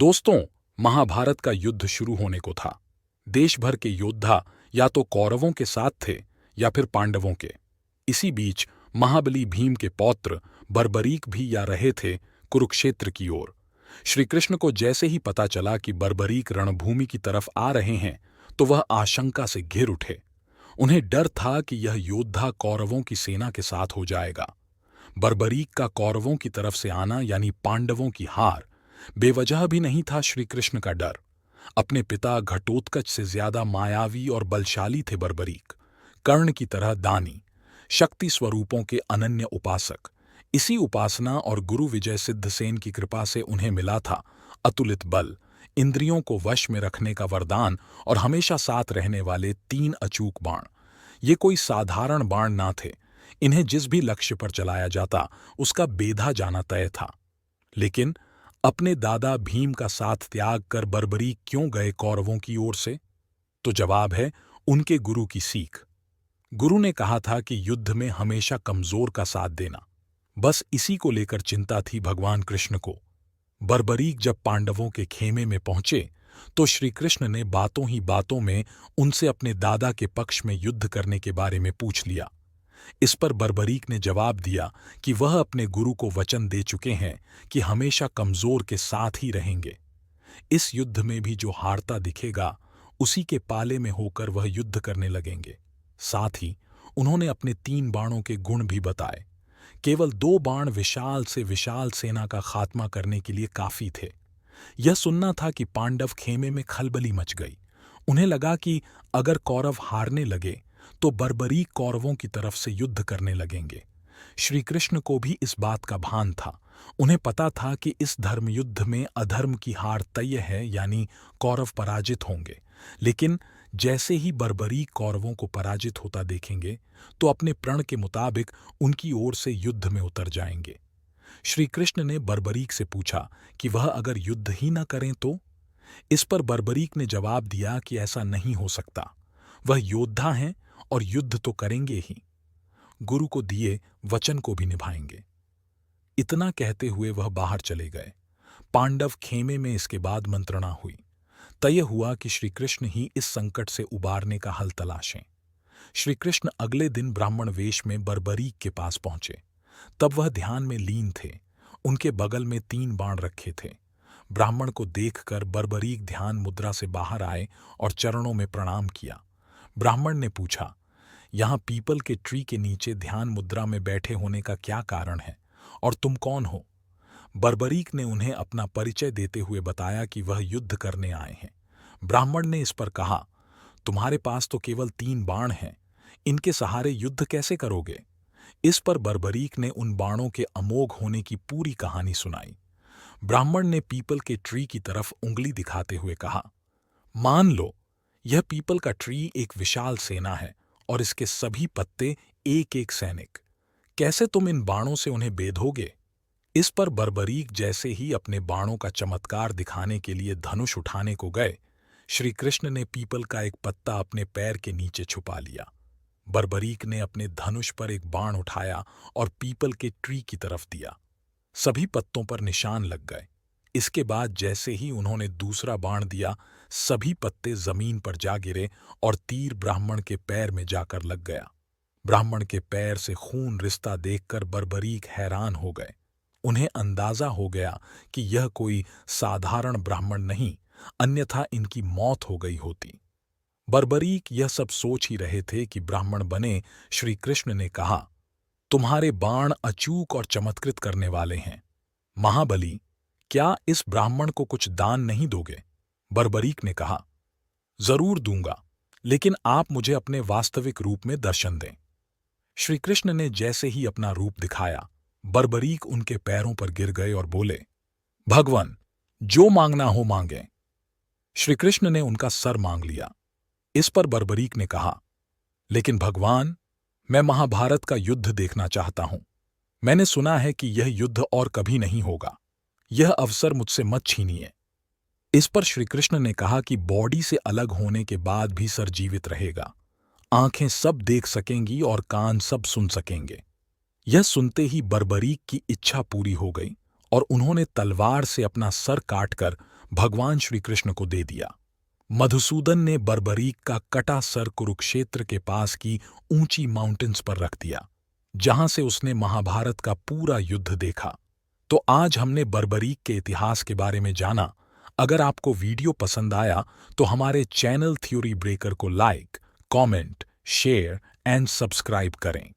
दोस्तों, महाभारत का युद्ध शुरू होने को था। देश भर के योद्धा या तो कौरवों के साथ थे या फिर पांडवों के। इसी बीच महाबली भीम के पौत्र बर्बरीक भी जा रहे थे कुरुक्षेत्र की ओर। श्री कृष्ण को जैसे ही पता चला कि बर्बरीक रणभूमि की तरफ आ रहे हैं, तो वह आशंका से घिर उठे। उन्हें डर था कि यह योद्धा कौरवों की सेना के साथ हो जाएगा। बर्बरीक का कौरवों की तरफ से आना यानी पांडवों की हार बेवजह भी नहीं था। श्री कृष्ण का डर अपने पिता घटोत्कच से ज्यादा मायावी और बलशाली थे। बर्बरीक कर्ण की तरह दानी, शक्ति स्वरूपों के अनन्य उपासक। इसी उपासना और गुरु विजय सिद्धसेन की कृपा से उन्हें मिला था अतुलित बल, इंद्रियों को वश में रखने का वरदान और हमेशा साथ रहने वाले 3 अचूक बाण। ये कोई साधारण बाण ना थे। इन्हें जिस भी लक्ष्य पर चलाया जाता उसका बेधा जाना तय था। लेकिन अपने दादा भीम का साथ त्याग कर बर्बरीक क्यों गए कौरवों की ओर से? तो जवाब है उनके गुरु की सीख। गुरु ने कहा था कि युद्ध में हमेशा कमजोर का साथ देना। बस इसी को लेकर चिंता थी भगवान कृष्ण को। बर्बरीक जब पांडवों के खेमे में पहुंचे तो श्री कृष्ण ने बातों ही बातों में उनसे अपने दादा के पक्ष में युद्ध करने के बारे में पूछ लिया। इस पर बर्बरीक ने जवाब दिया कि वह अपने गुरु को वचन दे चुके हैं कि हमेशा कमजोर के साथ ही रहेंगे। इस युद्ध में भी जो हारता दिखेगा उसी के पाले में होकर वह युद्ध करने लगेंगे। साथ ही उन्होंने अपने 3 बाणों के गुण भी बताए। केवल 2 बाण विशाल से विशाल सेना का खात्मा करने के लिए काफी थे। यह सुनना था कि पांडव खेमे में खलबली मच गई। उन्हें लगा कि अगर कौरव हारने लगे तो बर्बरीक कौरवों की तरफ से युद्ध करने लगेंगे। श्री कृष्ण को भी इस बात का भान था। उन्हें पता था कि इस धर्म युद्ध में अधर्म की हार तय है, यानी कौरव पराजित होंगे। लेकिन जैसे ही बर्बरीक कौरवों को पराजित होता देखेंगे तो अपने प्रण के मुताबिक उनकी ओर से युद्ध में उतर जाएंगे। श्री कृष्ण ने बर्बरीक से पूछा कि वह अगर युद्ध ही न करें तो? इस पर बर्बरीक ने जवाब दिया कि ऐसा नहीं हो सकता। वह योद्धा हैं और युद्ध तो करेंगे ही, गुरु को दिए वचन को भी निभाएंगे। इतना कहते हुए वह बाहर चले गए। पांडव खेमे में इसके बाद मंत्रणा हुई। तय हुआ कि श्री कृष्ण ही इस संकट से उबारने का हल तलाशें। श्री कृष्ण अगले दिन ब्राह्मण वेश में बर्बरीक के पास पहुंचे। तब वह ध्यान में लीन थे। उनके बगल में 3 बाण रखे थे। ब्राह्मण को देखकर बर्बरीक ध्यान मुद्रा से बाहर आए और चरणों में प्रणाम किया। ब्राह्मण ने पूछा, यहाँ पीपल के ट्री के नीचे ध्यान मुद्रा में बैठे होने का क्या कारण है और तुम कौन हो? बर्बरीक ने उन्हें अपना परिचय देते हुए बताया कि वह युद्ध करने आए हैं। ब्राह्मण ने इस पर कहा, तुम्हारे पास तो केवल 3 बाण हैं, इनके सहारे युद्ध कैसे करोगे? इस पर बर्बरीक ने उन बाणों के अमोघ होने की पूरी कहानी सुनाई। ब्राह्मण ने पीपल के ट्री की तरफ उंगली दिखाते हुए कहा, मान लो यह पीपल का ट्री एक विशाल सेना है और इसके सभी पत्ते एक एक सैनिक। कैसे तुम इन बाणों से उन्हें बेधोगे? इस पर बर्बरीक जैसे ही अपने बाणों का चमत्कार दिखाने के लिए धनुष उठाने को गए, श्री कृष्ण ने पीपल का एक पत्ता अपने पैर के नीचे छुपा लिया। बर्बरीक ने अपने धनुष पर एक बाण उठाया और पीपल के ट्री की तरफ दिया। सभी पत्तों पर निशान लग गए। इसके बाद जैसे ही उन्होंने दूसरा बाण दिया, सभी पत्ते जमीन पर जा गिरे और तीर ब्राह्मण के पैर में जाकर लग गया। ब्राह्मण के पैर से खून रिसता देखकर बर्बरीक हैरान हो गए। उन्हें अंदाजा हो गया कि यह कोई साधारण ब्राह्मण नहीं, अन्यथा इनकी मौत हो गई होती। बर्बरीक यह सब सोच ही रहे थे कि ब्राह्मण बने श्री कृष्ण ने कहा, तुम्हारे बाण अचूक और चमत्कृत करने वाले हैं। महाबली, क्या इस ब्राह्मण को कुछ दान नहीं दोगे? बर्बरीक ने कहा, जरूर दूंगा, लेकिन आप मुझे अपने वास्तविक रूप में दर्शन दें। श्री कृष्ण ने जैसे ही अपना रूप दिखाया, बर्बरीक उनके पैरों पर गिर गए और बोले, भगवान, जो मांगना हो मांगें। श्री कृष्ण ने उनका सर मांग लिया। इस पर बर्बरीक ने कहा, लेकिन भगवान, मैं महाभारत का युद्ध देखना चाहता हूं। मैंने सुना है कि यह युद्ध और कभी नहीं होगा। यह अवसर मुझसे मत छीनिए। इस पर श्री कृष्ण ने कहा कि बॉडी से अलग होने के बाद भी सर जीवित रहेगा। आंखें सब देख सकेंगी और कान सब सुन सकेंगे। यह सुनते ही बर्बरीक की इच्छा पूरी हो गई और उन्होंने तलवार से अपना सर काटकर भगवान श्री कृष्ण को दे दिया। मधुसूदन ने बर्बरीक का कटा सर कुरुक्षेत्र के पास की ऊंची माउंटेन्स पर रख दिया, जहां से उसने महाभारत का पूरा युद्ध देखा। तो आज हमने बर्बरीक के इतिहास के बारे में जाना। अगर आपको वीडियो पसंद आया तो हमारे चैनल थ्योरी ब्रेकर को like, comment, share and subscribe करें।